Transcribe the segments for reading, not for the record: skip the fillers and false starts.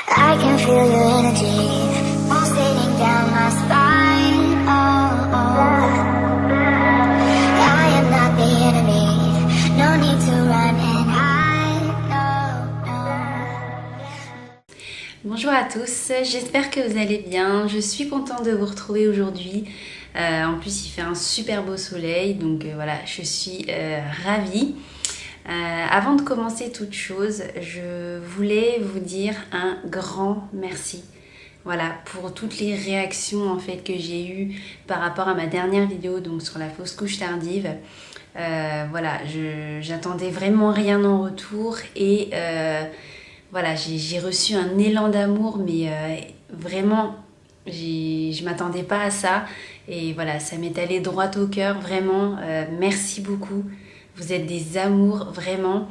I can feel your energy pulsating down my spine. Oh, oh. I am not the enemy. No need to run and hide. No, no. Bonjour à tous, j'espère que vous allez bien. Je suis contente de vous retrouver aujourd'hui. En plus, il fait un super beau soleil, donc voilà, je suis ravie. Avant de commencer toute chose, je voulais vous dire un grand merci. Voilà, pour toutes les réactions en fait que j'ai eues par rapport à ma dernière vidéo, donc sur la fausse couche tardive. Voilà, j'attendais vraiment rien en retour et voilà, j'ai reçu un élan d'amour, mais vraiment, je m'attendais pas à ça. Et voilà, ça m'est allé droit au cœur, vraiment. Merci beaucoup. Vous êtes des amours, vraiment.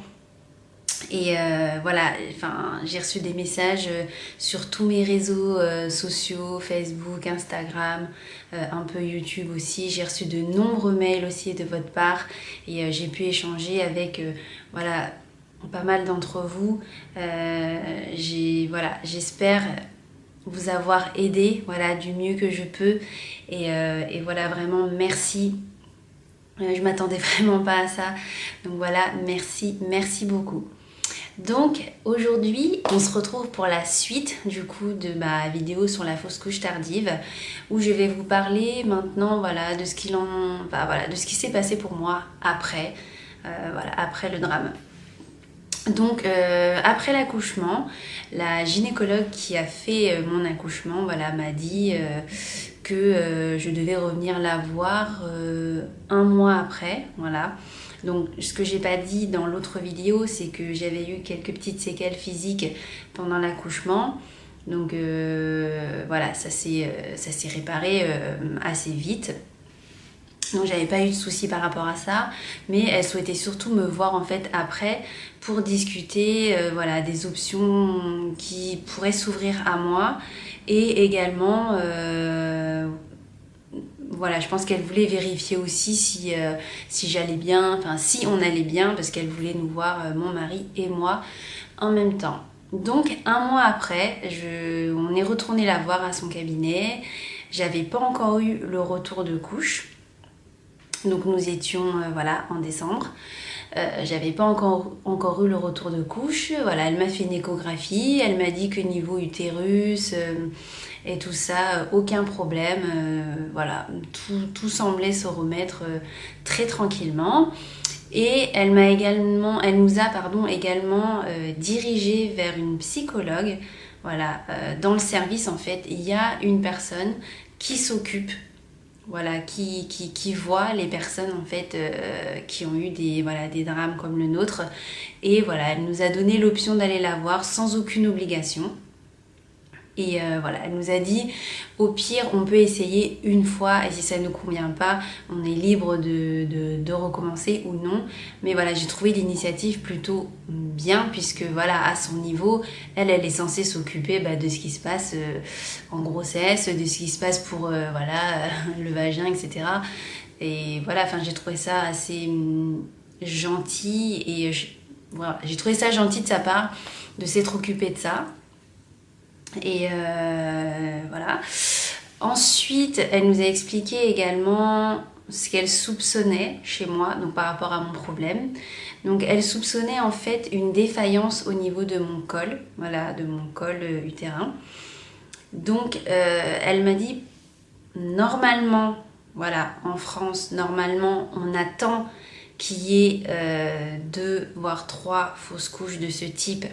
Et voilà, enfin, j'ai reçu des messages sur tous mes réseaux sociaux, Facebook, Instagram, un peu YouTube aussi. J'ai reçu de nombreux mails aussi de votre part et j'ai pu échanger avec voilà, pas mal d'entre vous. Voilà, j'espère vous avoir aidé, voilà, du mieux que je peux. Et voilà, vraiment merci. Je m'attendais vraiment pas à ça. Donc voilà, merci beaucoup. Donc aujourd'hui, on se retrouve pour la suite du coup de ma vidéo sur la fausse couche tardive, où je vais vous parler maintenant, voilà, de ce qui s'est passé pour moi après, voilà, après le drame. Donc après l'accouchement, la gynécologue qui a fait mon accouchement, voilà, m'a dit que je devais revenir la voir un mois après, voilà. Donc ce que j'ai pas dit dans l'autre vidéo, c'est que j'avais eu quelques petites séquelles physiques pendant l'accouchement. Donc voilà, ça s'est réparé assez vite. Donc j'avais pas eu de soucis par rapport à ça, mais elle souhaitait surtout me voir en fait après pour discuter voilà, des options qui pourraient s'ouvrir à moi et également voilà, je pense qu'elle voulait vérifier aussi si j'allais bien, enfin si on allait bien, parce qu'elle voulait nous voir, mon mari et moi, en même temps. Donc un mois après, on est retourné la voir à son cabinet. J'avais pas encore eu le retour de couche. Donc nous étions voilà, en décembre. J'avais pas encore eu le retour de couche. Voilà, elle m'a fait une échographie. Elle m'a dit que niveau utérus et tout ça, aucun problème. Voilà, tout semblait se remettre très tranquillement. Et elle nous a également dirigé vers une psychologue. Voilà, dans le service en fait, il y a une personne qui s'occupe, voilà, qui voit les personnes en fait qui ont eu des drames comme le nôtre. Et voilà, elle nous a donné l'option d'aller la voir sans aucune obligation. Et voilà, elle nous a dit au pire on peut essayer une fois et si ça ne nous convient pas on est libre de recommencer ou non. Mais voilà, j'ai trouvé l'initiative plutôt bien puisque voilà, à son niveau elle est censée s'occuper de ce qui se passe en grossesse, de ce qui se passe pour voilà, le vagin, etc. Et voilà, enfin j'ai trouvé ça assez gentil et voilà, j'ai trouvé ça gentil de sa part de s'être occupée de ça. Et voilà. Ensuite, elle nous a expliqué également ce qu'elle soupçonnait chez moi, donc par rapport à mon problème. Donc elle soupçonnait en fait une défaillance au niveau de mon col, voilà, de mon col utérin. Donc elle m'a dit, normalement, voilà, en France, normalement, on attend qu'il y ait 2 voire 3 fausses couches de ce type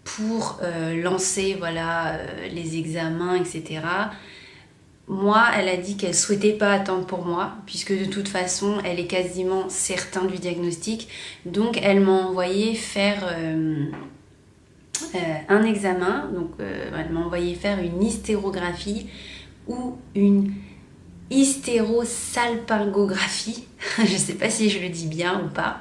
pour lancer voilà, les examens, etc. Moi, elle a dit qu'elle ne souhaitait pas attendre pour moi, puisque de toute façon, elle est quasiment certaine du diagnostic. Donc, elle m'a envoyé faire un examen. Donc, elle m'a envoyé faire une hystérographie ou une hystérosalpingographie. Je ne sais pas si je le dis bien ou pas.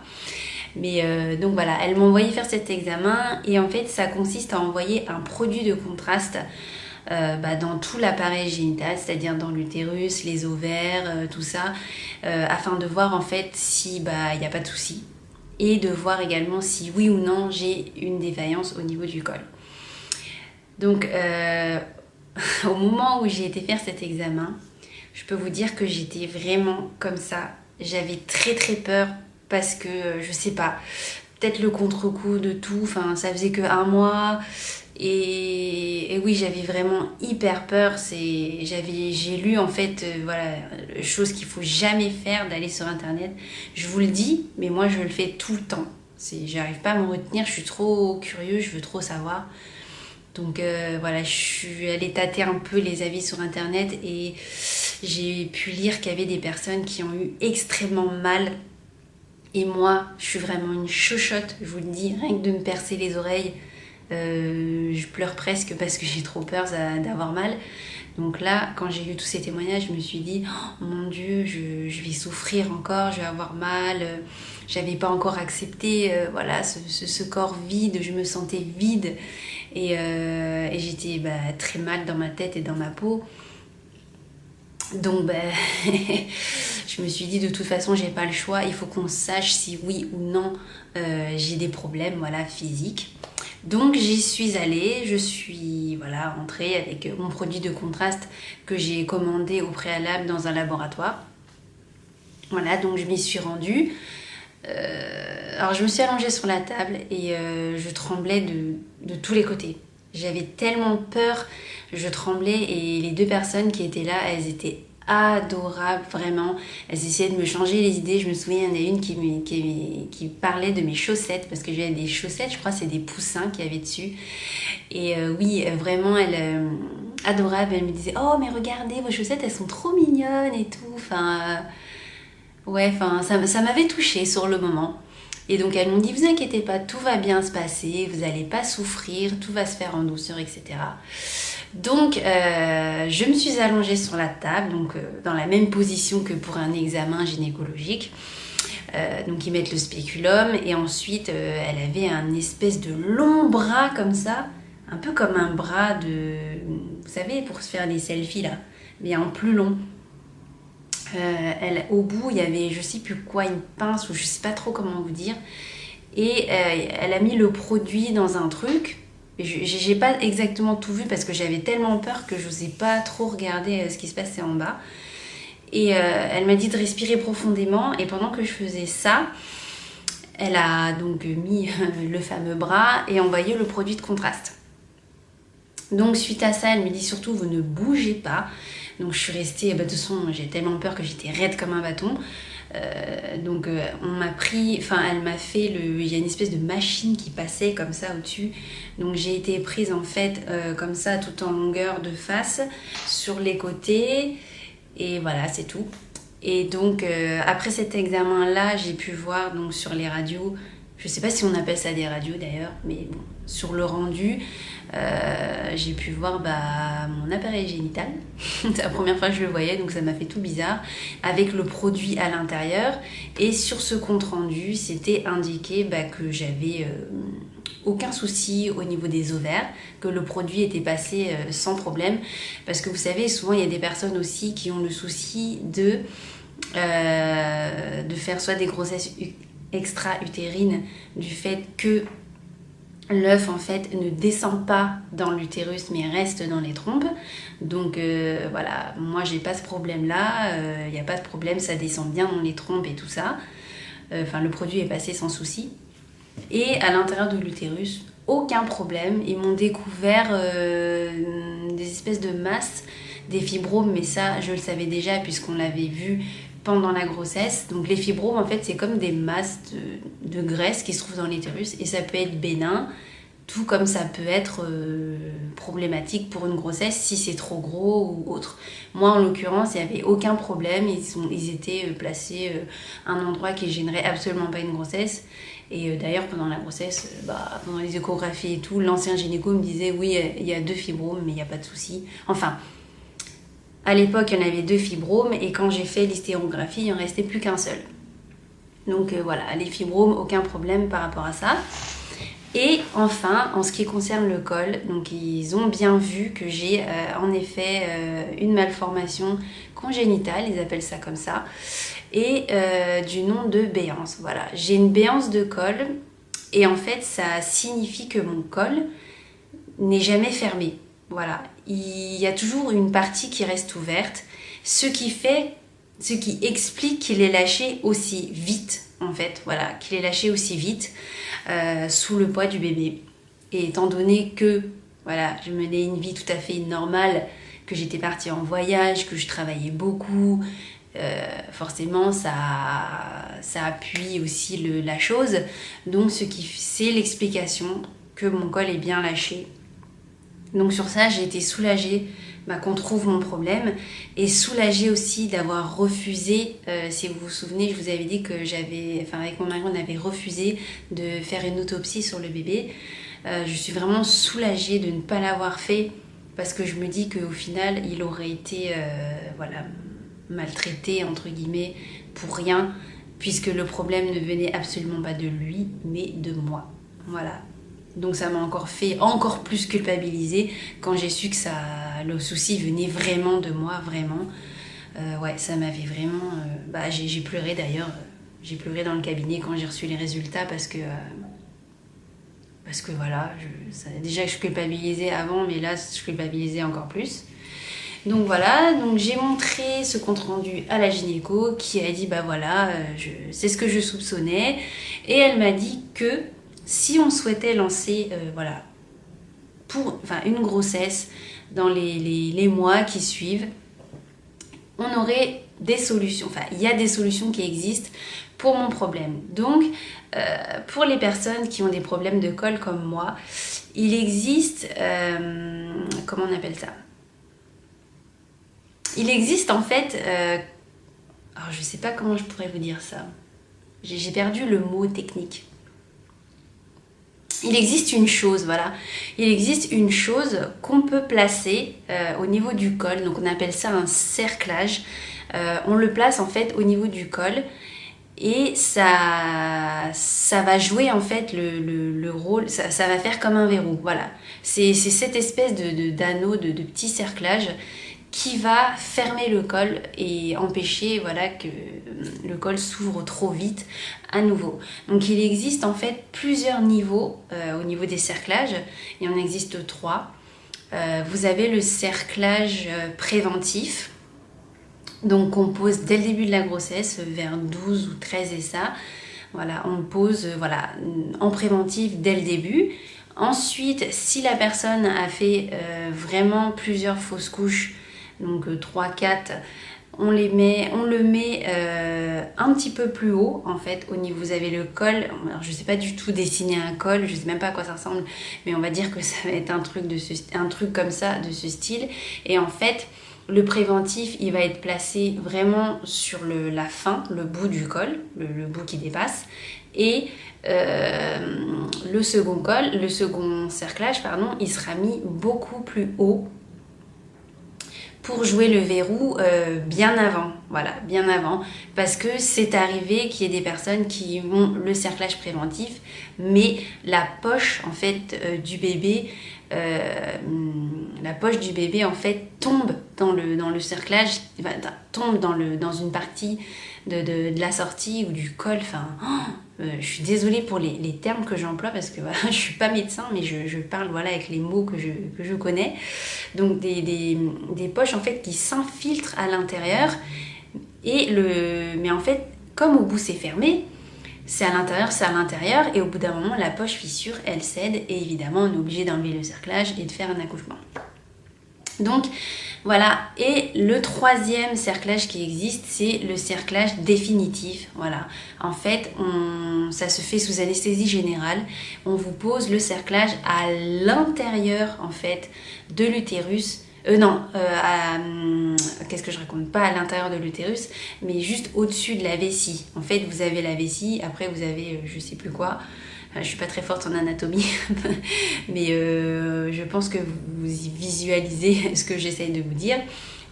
Mais donc voilà, elle m'a envoyé faire cet examen et en fait ça consiste à envoyer un produit de contraste dans tout l'appareil génital, c'est-à-dire dans l'utérus, les ovaires, tout ça, afin de voir en fait si il n'y a pas de souci et de voir également si oui ou non j'ai une défaillance au niveau du col. Donc, au moment où j'ai été faire cet examen, je peux vous dire que j'étais vraiment comme ça. J'avais très très peur parce que, je sais pas, peut-être le contre-coup de tout, enfin ça faisait que 1 mois et oui, j'avais vraiment hyper peur. J'ai lu en fait, voilà, chose qu'il faut jamais faire, d'aller sur internet. Je vous le dis, mais moi je le fais tout le temps. J'arrive pas à me retenir, je suis trop curieuse, je veux trop savoir. Donc voilà, je suis allée tâter un peu les avis sur internet et j'ai pu lire qu'il y avait des personnes qui ont eu extrêmement mal. Et moi, je suis vraiment une chochotte, je vous le dis, rien que de me percer les oreilles, je pleure presque parce que j'ai trop peur d'avoir mal. Donc là, quand j'ai lu tous ces témoignages, je me suis dit, oh mon Dieu, je vais souffrir encore, je vais avoir mal. J'avais pas encore accepté voilà, ce corps vide, je me sentais vide. Et j'étais très mal dans ma tête et dans ma peau. Donc je me suis dit de toute façon j'ai pas le choix, il faut qu'on sache si oui ou non j'ai des problèmes, voilà, physiques. Donc j'y suis allée, je suis voilà, rentrée avec mon produit de contraste que j'ai commandé au préalable dans un laboratoire. Voilà, donc je m'y suis rendue. Alors je me suis allongée sur la table et je tremblais de tous les côtés. J'avais tellement peur, je tremblais et les 2 personnes qui étaient là, elles étaient adorables, vraiment. Elles essayaient de me changer les idées. Je me souviens, il y en a une qui parlait de mes chaussettes, parce que j'avais des chaussettes, je crois que c'est des poussins qu'il y avait dessus. Et oui, vraiment, elle adorable, elle me disait « Oh, mais regardez, vos chaussettes, elles sont trop mignonnes et tout. » Enfin, ouais, enfin, ça m'avait touchée sur le moment. Et donc elles m'ont dit, vous inquiétez pas, tout va bien se passer, vous n'allez pas souffrir, tout va se faire en douceur, etc. Donc je me suis allongée sur la table, donc dans la même position que pour un examen gynécologique. Donc ils mettent le spéculum et ensuite elle avait un espèce de long bras comme ça, un peu comme un bras de, vous savez, pour se faire des selfies là, mais en plus long. Au bout, il y avait, je sais plus quoi, une pince ou je sais pas trop comment vous dire. Et elle a mis le produit dans un truc. J'ai pas exactement tout vu parce que j'avais tellement peur que je n'osais pas trop regarder ce qui se passait en bas. Et elle m'a dit de respirer profondément. Et pendant que je faisais ça, elle a donc mis le fameux bras et envoyé le produit de contraste. Donc suite à ça, elle me dit surtout, vous ne bougez pas. Donc je suis restée, de toute façon j'ai tellement peur que j'étais raide comme un bâton. Donc on m'a pris, enfin elle m'a fait, il y a une espèce de machine qui passait comme ça au-dessus. Donc j'ai été prise en fait comme ça tout en longueur de face, sur les côtés. Et voilà, c'est tout. Et donc après cet examen-là, j'ai pu voir donc sur les radios, je sais pas si on appelle ça des radios d'ailleurs, mais bon, sur le rendu, j'ai pu voir mon appareil génital. C'est la première fois que je le voyais, donc ça m'a fait tout bizarre, avec le produit à l'intérieur. Et sur ce compte rendu, c'était indiqué que j'avais aucun souci au niveau des ovaires, que le produit était passé sans problème. Parce que vous savez, souvent il y a des personnes aussi qui ont le souci de faire soit des grossesses extra-utérines du fait que l'œuf en fait ne descend pas dans l'utérus mais reste dans les trompes. Donc voilà, moi j'ai pas ce problème là, il n'y a pas de problème, ça descend bien dans les trompes et tout ça. Enfin le produit est passé sans souci. Et à l'intérieur de l'utérus, aucun problème. Ils m'ont découvert des espèces de masses, des fibromes, mais ça je le savais déjà puisqu'on l'avait vu pendant la grossesse. Donc les fibromes en fait c'est comme des masses de graisse qui se trouvent dans l'utérus et ça peut être bénin, tout comme ça peut être problématique pour une grossesse si c'est trop gros ou autre. Moi en l'occurrence il n'y avait aucun problème, ils étaient placés à un endroit qui gênerait absolument pas une grossesse. Et d'ailleurs pendant la grossesse, pendant les échographies et tout, l'ancien gynéco me disait oui il y a 2 fibromes mais il n'y a pas de souci. Enfin, à l'époque, il y en avait 2 fibromes et quand j'ai fait l'hystérographie, il n'en restait plus qu'un seul. Donc voilà, les fibromes, aucun problème par rapport à ça. Et enfin, en ce qui concerne le col, donc ils ont bien vu que j'ai en effet une malformation congénitale, ils appellent ça comme ça, et du nom de béance. Voilà, j'ai une béance de col et en fait, ça signifie que mon col n'est jamais fermé. Voilà, il y a toujours une partie qui reste ouverte, ce qui explique qu'il est lâché aussi vite, en fait, voilà, qu'il est lâché aussi vite sous le poids du bébé. Et étant donné que, voilà, je menais une vie tout à fait normale, que j'étais partie en voyage, que je travaillais beaucoup, forcément ça appuie aussi la chose. Donc c'est l'explication que mon col est bien lâché. Donc sur ça, j'ai été soulagée qu'on trouve mon problème et soulagée aussi d'avoir refusé, si vous vous souvenez, je vous avais dit que avec mon mari, on avait refusé de faire une autopsie sur le bébé. Je suis vraiment soulagée de ne pas l'avoir fait parce que je me dis qu'au final, il aurait été maltraité, entre guillemets, pour rien, puisque le problème ne venait absolument pas de lui, mais de moi. Voilà. Donc ça m'a encore fait encore plus culpabiliser quand j'ai su que le souci venait vraiment de moi, vraiment. Ça m'avait vraiment... j'ai pleuré d'ailleurs. J'ai pleuré dans le cabinet quand j'ai reçu les résultats parce que voilà, déjà que je culpabilisais avant, mais là je culpabilisais encore plus. Donc voilà, donc j'ai montré ce compte rendu à la gynéco qui a dit c'est ce que je soupçonnais, et elle m'a dit que si on souhaitait lancer une grossesse dans les mois qui suivent, on aurait des solutions, il y a des solutions qui existent pour mon problème. Donc pour les personnes qui ont des problèmes de col comme moi, il existe, comment on appelle ça ? Il existe en fait, alors je sais pas comment je pourrais vous dire ça, j'ai perdu le mot technique. Il existe une chose, qu'on peut placer au niveau du col, donc on appelle ça un cerclage. On le place en fait au niveau du col et ça va jouer en fait le rôle, ça va faire comme un verrou, voilà. C'est cette espèce d'anneau, de petit cerclage qui va fermer le col et empêcher que le col s'ouvre trop vite à nouveau. Donc il existe en fait plusieurs niveaux au niveau des cerclages. Il en existe 3. Vous avez le cerclage préventif, donc qu'on pose dès le début de la grossesse, vers 12 ou 13 et ça. Voilà, on le pose en préventif dès le début. Ensuite, si la personne a fait vraiment plusieurs fausses couches, donc 3-4, on le met un petit peu plus haut en fait au niveau, vous avez le col, alors je sais pas du tout dessiner un col, je sais même pas à quoi ça ressemble, mais on va dire que ça va être un truc comme ça, de ce style, et en fait le préventif il va être placé vraiment sur la fin, le bout du col, le bout qui dépasse, et le second cerclage, il sera mis beaucoup plus haut pour jouer le verrou bien avant, parce que c'est arrivé qu'il y ait des personnes qui ont le cerclage préventif, mais la poche en fait du bébé, en fait tombe dans le cerclage, tombe dans une partie de la sortie ou du col, je suis désolée pour les termes que j'emploie parce que je suis pas médecin, mais je parle avec les mots que je connais. Donc des poches en fait qui s'infiltrent à l'intérieur, mais en fait comme au bout c'est fermé, c'est à l'intérieur, et au bout d'un moment la poche fissure, elle cède, et évidemment on est obligé d'enlever le cerclage et de faire un accouchement. Donc voilà, et le 3e cerclage qui existe, c'est le cerclage définitif. Voilà, en fait, ça se fait sous anesthésie générale. On vous pose le cerclage à l'intérieur en fait de l'utérus. Qu'est-ce que je raconte ? Pas à l'intérieur de l'utérus, mais juste au-dessus de la vessie. En fait, vous avez la vessie, après vous avez je sais plus quoi. Je suis pas très forte en anatomie, mais je pense que vous visualisez ce que j'essaye de vous dire.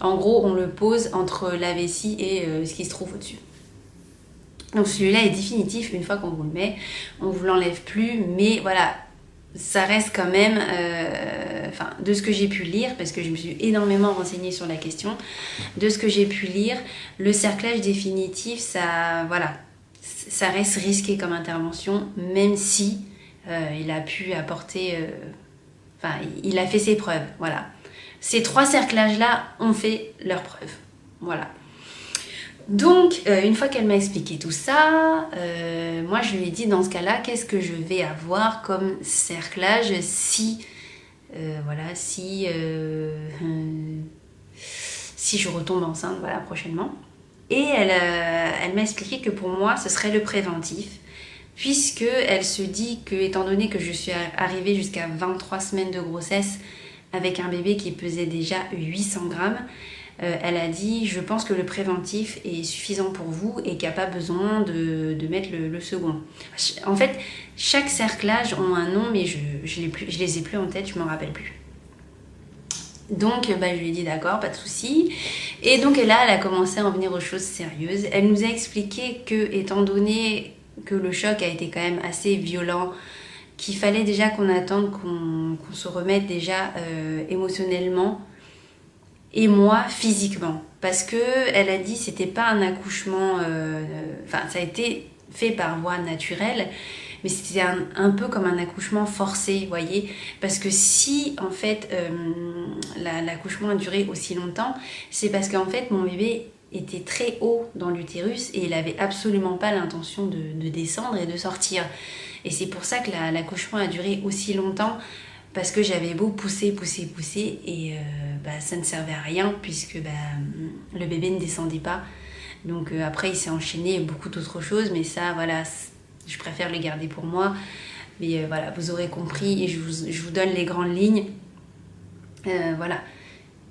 En gros, on le pose entre la vessie et ce qui se trouve au-dessus. Donc celui-là est définitif, une fois qu'on vous le met, on vous l'enlève plus, mais voilà, ça reste quand même, de ce que j'ai pu lire, parce que je me suis énormément renseignée sur la question, de ce que j'ai pu lire, le cerclage définitif, ça reste risqué comme intervention, même si il a pu apporter Enfin, il a fait ses preuves, voilà. Ces 3 cerclages-là ont fait leurs preuves, voilà. Donc, une fois qu'elle m'a expliqué tout ça, moi je lui ai dit dans ce cas-là, qu'est-ce que je vais avoir comme cerclage si, si je retombe enceinte, voilà, prochainement. Et elle m'a expliqué que pour moi, ce serait le préventif, puisque elle se dit que, étant donné que je suis arrivée jusqu'à 23 semaines de grossesse avec un bébé qui pesait déjà 800 grammes, elle a dit, je pense que le préventif est suffisant pour vous et qu'il n'y a pas besoin de mettre le second. En fait, chaque cerclage ont un nom, mais je les ai plus en tête, je ne m'en rappelle plus. Donc, je lui ai dit d'accord, pas de souci. Et donc là, elle a commencé à en venir aux choses sérieuses. Elle nous a expliqué que, étant donné que le choc a été quand même assez violent, qu'il fallait déjà qu'on attende, qu'on se remette déjà émotionnellement et moi physiquement. Parce que elle a dit que c'était pas un accouchement... ça a été fait par voie naturelle, mais c'était un peu comme un accouchement forcé, vous voyez, parce que si en fait l'accouchement a duré aussi longtemps, c'est parce qu'en fait mon bébé était très haut dans l'utérus et il avait absolument pas l'intention de descendre et de sortir. Et c'est pour ça que l'accouchement a duré aussi longtemps, parce que j'avais beau pousser et ça ne servait à rien puisque le bébé ne descendait pas. Donc après il s'est enchaîné beaucoup d'autres choses, mais ça voilà, je préfère le garder pour moi. Mais voilà, vous aurez compris et je vous donne les grandes lignes. Voilà.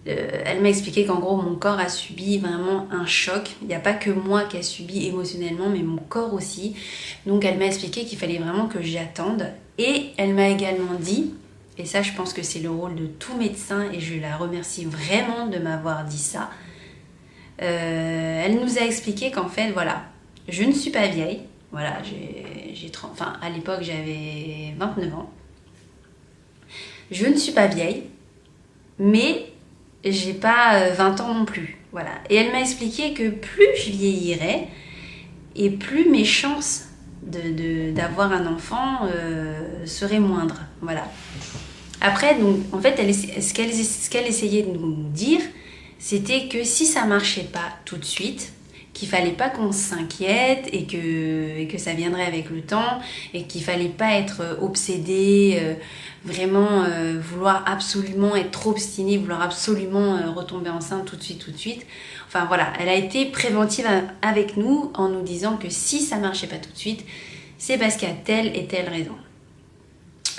Elle m'a expliqué qu'en gros mon corps a subi vraiment un choc. Il n'y a pas que moi qui a subi émotionnellement, mais mon corps aussi. Donc elle m'a expliqué qu'il fallait vraiment que j'attende. Et elle m'a également dit, et ça je pense que c'est le rôle de tout médecin et je la remercie vraiment de m'avoir dit ça, elle nous a expliqué qu'en fait voilà, je ne suis pas vieille. Voilà, à l'époque j'avais 29 ans. Je ne suis pas vieille, mais j'ai pas 20 ans non plus. Voilà. Et elle m'a expliqué que plus je vieillirais et plus mes chances d'avoir un enfant seraient moindres. Voilà. Après, donc, en fait, ce qu'elle essayait de nous dire, c'était que si ça marchait pas tout de suite, qu'il fallait pas qu'on s'inquiète et que ça viendrait avec le temps et qu'il fallait pas être obsédé, vraiment vouloir absolument être trop obstiné, vouloir absolument retomber enceinte tout de suite. Enfin voilà, elle a été préventive avec nous en nous disant que si ça marchait pas tout de suite, c'est parce qu'il y a telle et telle raison.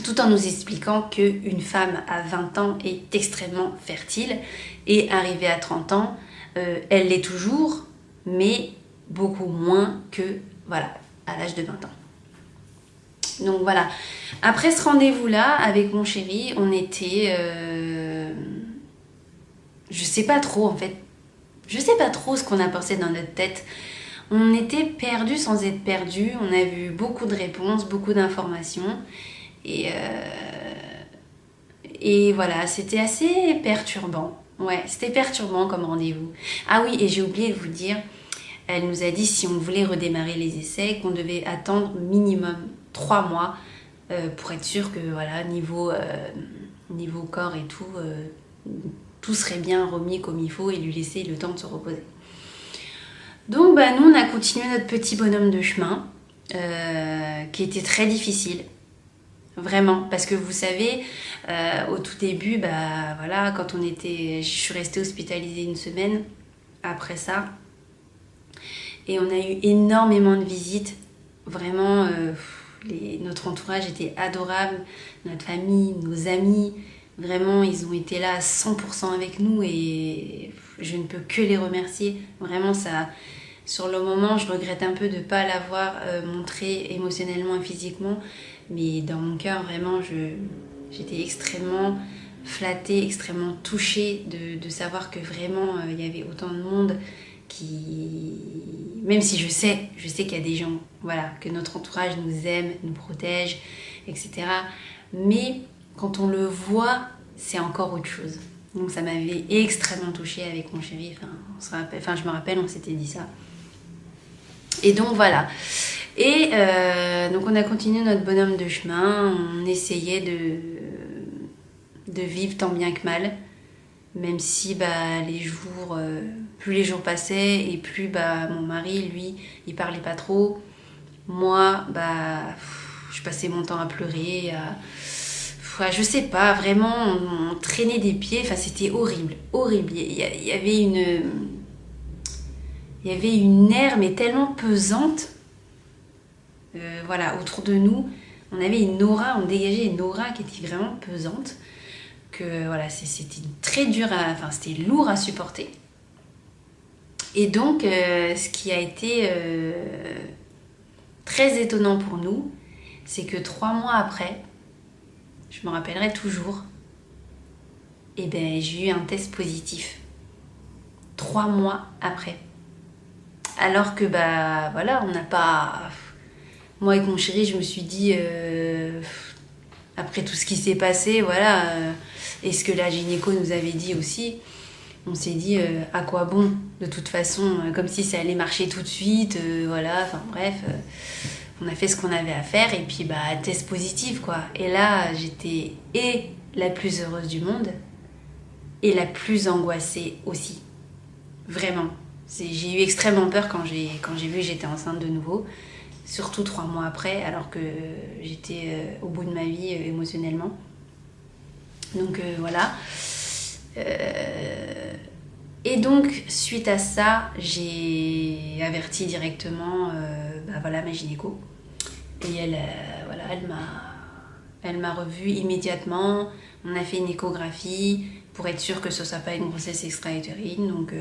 Tout en nous expliquant qu'une femme à 20 ans est extrêmement fertile et arrivée à 30 ans, elle l'est toujours, mais beaucoup moins que voilà, à l'âge de 20 ans. Donc voilà, après ce rendez-vous-là avec mon chéri, on était... je sais pas trop en fait, je sais pas trop ce qu'on a pensé dans notre tête. On était perdus sans être perdus, on a vu beaucoup de réponses, beaucoup d'informations. Et voilà, c'était assez perturbant. Ouais, c'était perturbant comme rendez-vous. Ah oui, et j'ai oublié de vous dire, elle nous a dit si on voulait redémarrer les essais, qu'on devait attendre minimum 3 mois pour être sûr que voilà, niveau corps et tout, tout serait bien remis comme il faut et lui laisser le temps de se reposer. Donc nous, on a continué notre petit bonhomme de chemin qui était très difficile. Vraiment, parce que vous savez, au tout début, voilà, quand je suis restée hospitalisée 1 semaine après ça, et on a eu énormément de visites. Vraiment, notre entourage était adorable, notre famille, nos amis, vraiment, ils ont été là à 100% avec nous et je ne peux que les remercier. Vraiment, ça, sur le moment, je regrette un peu de ne pas l'avoir montré émotionnellement et physiquement. Mais dans mon cœur, vraiment, j'étais extrêmement flattée, extrêmement touchée de savoir que vraiment, il y avait autant de monde qui... Même si je sais qu'il y a des gens, voilà, que notre entourage nous aime, nous protège, etc. Mais quand on le voit, c'est encore autre chose. Donc ça m'avait extrêmement touchée avec mon chéri. Je me rappelle, on s'était dit ça. Et donc voilà. Et donc on a continué notre bonhomme de chemin, on essayait de vivre tant bien que mal. Même si plus les jours passaient et plus mon mari, lui, il parlait pas trop. Moi, je passais mon temps à pleurer, je sais pas, vraiment, on traînait des pieds, enfin c'était horrible, horrible. Il y avait une aire, mais tellement pesante, autour de nous. On avait une aura, on dégageait une aura qui était vraiment pesante, que voilà, c'était très dur, c'était lourd à supporter. Et donc, ce qui a été très étonnant pour nous, c'est que 3 mois après, je me rappellerai toujours, j'ai eu un test positif. 3 mois après. Alors que on n'a pas... Moi avec mon chéri, je me suis dit, après tout ce qui s'est passé, et ce que la gynéco nous avait dit aussi, on s'est dit, à quoi bon, de toute façon, comme si ça allait marcher tout de suite, on a fait ce qu'on avait à faire, et puis test positif, quoi. Et là, j'étais la plus heureuse du monde, et la plus angoissée aussi. Vraiment. J'ai eu extrêmement peur quand j'ai vu que j'étais enceinte de nouveau. Surtout 3 mois après, alors que j'étais au bout de ma vie émotionnellement. Donc voilà. Et donc, suite à ça, j'ai averti directement ma gynéco. Et elle m'a revue immédiatement. On a fait une échographie pour être sûr que ce ne soit pas une grossesse extra-utérine. Donc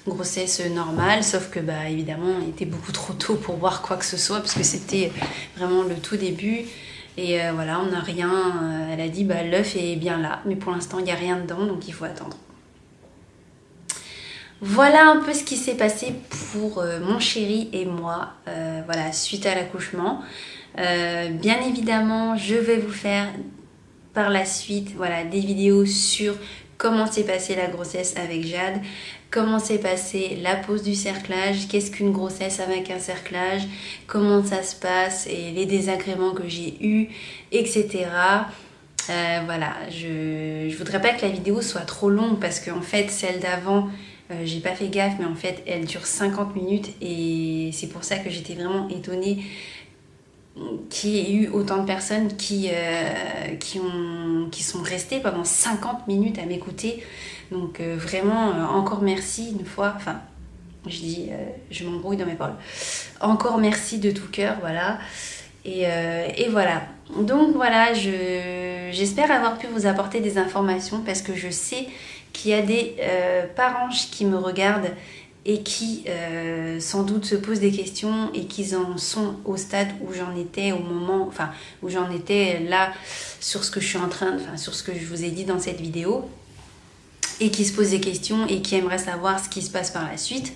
grossesse normale, sauf que évidemment, il était beaucoup trop tôt pour voir quoi que ce soit, parce que c'était vraiment le tout début. Et on n'a rien. Elle a dit l'œuf est bien là, mais pour l'instant, il n'y a rien dedans, donc il faut attendre. Voilà un peu ce qui s'est passé pour mon chéri et moi, suite à l'accouchement. Bien évidemment, je vais vous faire par la suite des vidéos sur comment s'est passée la grossesse avec Jade, comment s'est passée la pose du cerclage, qu'est-ce qu'une grossesse avec un cerclage, comment ça se passe et les désagréments que j'ai eus, etc. Je voudrais pas que la vidéo soit trop longue parce qu'en fait celle d'avant, j'ai pas fait gaffe, mais en fait elle dure 50 minutes et c'est pour ça que j'étais vraiment étonnée qu'il y ait eu autant de personnes qui sont restées pendant 50 minutes à m'écouter. Donc vraiment, encore merci une fois. Enfin, je m'embrouille dans mes paroles. Encore merci de tout cœur, voilà. Et voilà. Donc voilà, j'espère avoir pu vous apporter des informations parce que je sais qu'il y a des parents qui me regardent et qui sans doute se posent des questions et qui en sont au stade où j'en étais où j'en étais là sur ce que je suis sur ce que je vous ai dit dans cette vidéo et qui se posent des questions et qui aimeraient savoir ce qui se passe par la suite.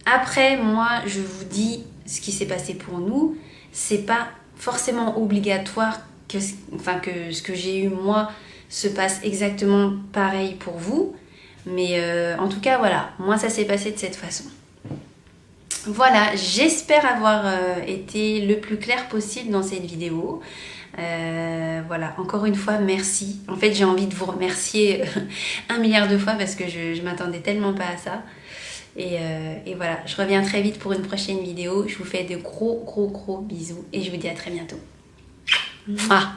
Après, moi, je vous dis ce qui s'est passé pour nous. C'est pas forcément obligatoire que ce que j'ai eu moi se passe exactement pareil pour vous. Mais en tout cas, voilà, moi ça s'est passé de cette façon. Voilà, j'espère avoir été le plus clair possible dans cette vidéo. Encore une fois, merci. En fait, j'ai envie de vous remercier 1 milliard de fois parce que je m'attendais tellement pas à ça. Et voilà, je reviens très vite pour une prochaine vidéo. Je vous fais de gros bisous et je vous dis à très bientôt. Mouah.